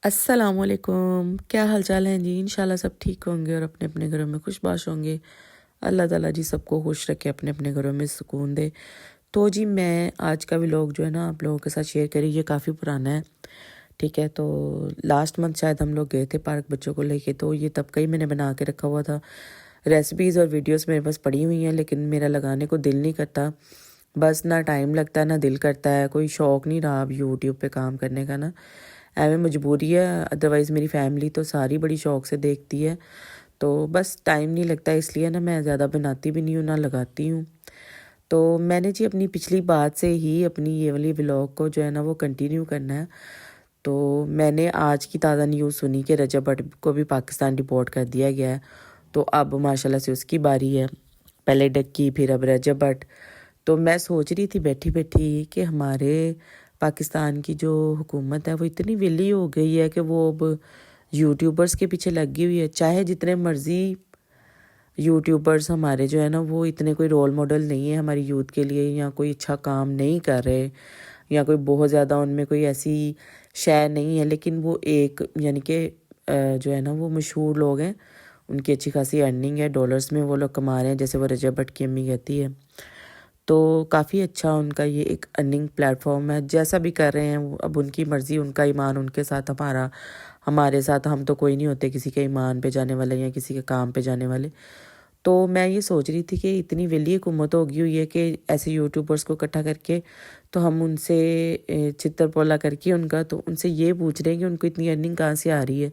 अस्सलाम वालेकुम। क्या हाल चाल हैं जी? इंशाल्लाह सब ठीक होंगे और अपने अपने घरों में खुशबाश होंगे। अल्लाह ताला जी सबको खुश रखे, अपने अपने घरों में सुकून दे। तो जी मैं आज का व्लॉग जो है ना आप लोगों के साथ शेयर करी, ये काफ़ी पुराना है। ठीक है, तो लास्ट मंथ शायद हम लोग गए थे पार्क बच्चों को लेके, तो ये तब का ही मैंने बना के रखा हुआ था। रेसिपीज़ और वीडियोस मेरे पास पड़ी हुई हैं, लेकिन मेरा लगाने को दिल नहीं करता। बस ना टाइम लगता है ना दिल करता है, कोई शौक़ नहीं रहा अब यूट्यूब पे काम करने का ना, एवं मजबूरी है। अदरवाइज़ मेरी फैमिली तो सारी बड़ी शौक़ से देखती है, तो बस टाइम नहीं लगता, इसलिए ना मैं ज़्यादा बनाती भी नहीं हूँ ना लगाती हूँ। तो मैंने जी अपनी पिछली बात से ही अपनी ये वाली व्लॉग को जो है ना वो कंटिन्यू करना है। तो मैंने आज की ताज़ा न्यूज़ सुनी कि रजब भट्ट को भी पाकिस्तान डिपोर्ट कर दिया गया है। तो अब माशाल्लाह से उसकी बारी है, पहले डक्की फिर अब रजब भट्ट। तो मैं सोच रही थी बैठी बैठी कि हमारे पाकिस्तान की जो हुकूमत है वो इतनी विली हो गई है कि वो अब यूट्यूबर्स के पीछे लगी हुई है। चाहे जितने मर्ज़ी यूट्यूबर्स हमारे जो है ना वो इतने कोई रोल मॉडल नहीं है हमारी यूथ के लिए, या कोई अच्छा काम नहीं कर रहे, या कोई बहुत ज़्यादा उनमें कोई ऐसी शय नहीं है, लेकिन वो एक यानी कि जो है ना वो मशहूर लोग हैं, उनकी अच्छी खासी अर्निंग है, डॉलर्स में वो लोग कमा रहे हैं, जैसे वो रजब भट्ट की अम्मी कहती है। तो काफ़ी अच्छा उनका ये एक अर्निंग प्लेटफॉर्म है, जैसा भी कर रहे हैं वो अब उनकी मर्ज़ी, उनका ईमान उनके साथ, हमारे साथ हम तो कोई नहीं होते किसी के ईमान पे जाने वाले या किसी के काम पे जाने वाले। तो मैं ये सोच रही थी कि इतनी वेली हुकूमत होगी हुई है कि ऐसे यूट्यूबर्स को इकट्ठा करके तो हम उनसे चित्तर पोला करके उनका तो उनसे ये पूछ रहे हैं कि उनको इतनी अर्निंग कहाँ से आ रही है,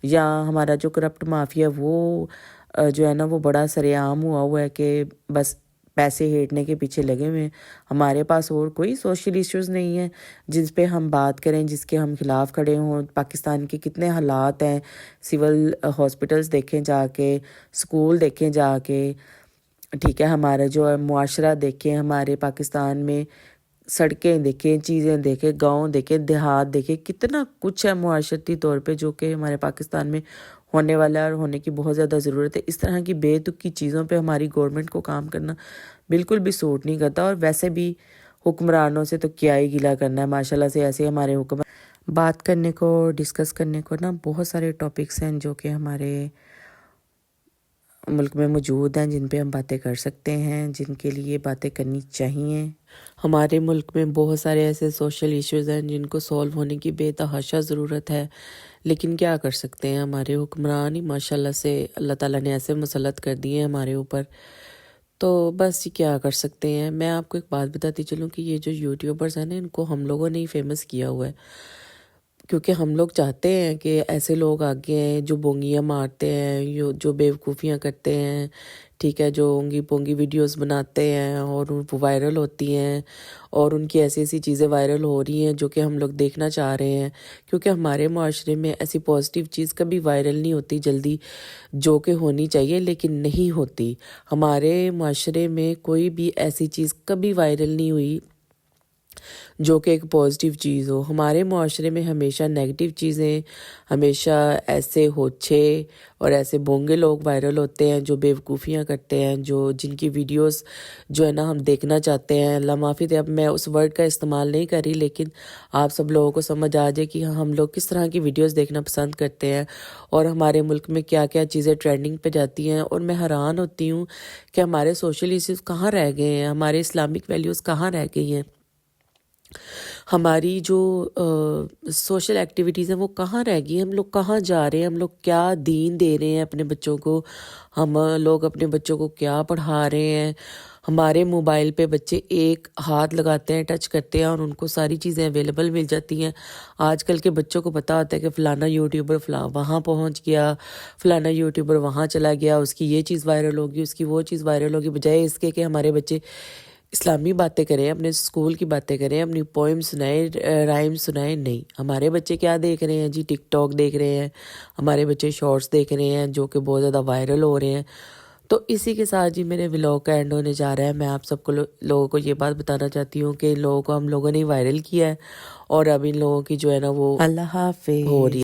या हमारा जो करप्ट माफिया वो जो है ना वो बड़ा सरेआम हुआ है कि बस पैसे हेटने के पीछे लगे हुए हैं। हमारे पास और कोई सोशल इश्यूज़ नहीं है जिस पे हम बात करें, जिसके हम खिलाफ़ खड़े हों। पाकिस्तान के कितने हालात हैं, सिविल हॉस्पिटल्स देखें जाके, स्कूल देखें जाके, ठीक है, हमारा जो है मुआशरा देखें, हमारे पाकिस्तान में सड़कें देखें, चीज़ें देखें, गांव देखें, देहात देखें, कितना कुछ है मुआशरती तौर पे जो कि हमारे पाकिस्तान में होने वाला है और होने की बहुत ज़्यादा ज़रूरत है। इस तरह की बेतुकी चीज़ों पे हमारी गवर्नमेंट को काम करना बिल्कुल भी सूट नहीं करता, और वैसे भी हुक्मरानों से तो क्या ही गिला करना है। माशाल्लाह से ऐसे हमारे हुक्म बात करने को, डिस्कस करने को ना बहुत सारे टॉपिक्स हैं जो कि हमारे मुल्क में मौजूद हैं, जिन पे हम बातें कर सकते हैं, जिनके लिए बातें करनी चाहिए। हमारे मुल्क में बहुत सारे ऐसे सोशल इश्यूज़ हैं जिनको सॉल्व होने की बेतहाशा ज़रूरत है, लेकिन क्या कर सकते हैं, हमारे हुक्मरान ही माशाल्लाह से अल्लाह ताला ने ऐसे मुसल्लत कर दिए हैं हमारे ऊपर। तो बस ये क्या कर सकते हैं। मैं आपको एक बात बताती चलूँ कि ये जो यूट्यूबर्स हैं ना, इनको हम लोगों ने ही फेमस किया हुआ है, क्योंकि हम लोग चाहते हैं कि ऐसे लोग आगे हैं जो बोंगियाँ मारते हैं, जो बेवकूफ़ियाँ करते हैं, ठीक है, जो ओंगी पोंगी वीडियोस बनाते हैं और वो वायरल होती हैं, और उनकी ऐसी ऐसी चीज़ें वायरल हो रही हैं जो कि हम लोग देखना चाह रहे हैं। क्योंकि हमारे माशरे में ऐसी पॉजिटिव चीज़ कभी वायरल नहीं होती जल्दी, जो कि होनी चाहिए लेकिन नहीं होती। हमारे माशरे में कोई भी ऐसी चीज़ कभी वायरल नहीं हुई जो कि एक पॉजिटिव चीज़ हो। हमारे माशरे में हमेशा नेगेटिव चीज़ें, हमेशा ऐसे होच्छे और ऐसे बोंगे लोग वायरल होते हैं जो बेवकूफ़ियाँ करते हैं, जो जिनकी वीडियोस जो है ना हम देखना चाहते हैं। अल्लाह माफ़ी दे, अब मैं उस वर्ड का इस्तेमाल नहीं कर रही, लेकिन आप सब लोगों को समझ आ जाए कि हम लोग किस तरह की वीडियोस देखना पसंद करते हैं और हमारे मुल्क में क्या क्या चीज़ें ट्रेंडिंग पे जाती हैं। और मैं हैरान होती हूँ कि हमारे सोशल इश्यूज़ कहाँ रह गए हैं, हमारे इस्लामिक वैल्यूज़ कहाँ रह गई हैं, हमारी जो सोशल एक्टिविटीज़ हैं वो कहाँ रह गई हैं, हम लोग कहाँ जा रहे हैं, हम लोग क्या दीन दे रहे हैं अपने बच्चों को, हम लोग अपने बच्चों को क्या पढ़ा रहे हैं। हमारे मोबाइल पे बच्चे एक हाथ लगाते हैं, टच करते हैं और उनको सारी चीज़ें अवेलेबल मिल जाती हैं। आजकल के बच्चों को पता होता है कि फ़लाना यूट्यूबर वहाँ पहुँच गया, फ़लाना यूट्यूबर वहाँ चला गया, उसकी ये चीज़ वायरल होगी, उसकी वो चीज़ वायरल होगी, बजाय इसके कि हमारे बच्चे इस्लामी बातें करें, अपने स्कूल की बातें करें, अपनी पोइम सुनाएं, राइम सुनाएं। नहीं, हमारे बच्चे क्या देख रहे हैं जी, टिकटॉक देख रहे हैं, हमारे बच्चे शॉर्ट्स देख रहे हैं जो कि बहुत ज़्यादा वायरल हो रहे हैं। तो इसी के साथ जी मेरे व्लॉग का एंड होने जा रहा है। मैं आप सबको लोगों को ये बात बताना चाहती हूँ कि इन लोगों को हम लोगों ने वायरल किया है और अब इन लोगों की जो है ना वो अल्लाह हाफ़िज़ हो रही है।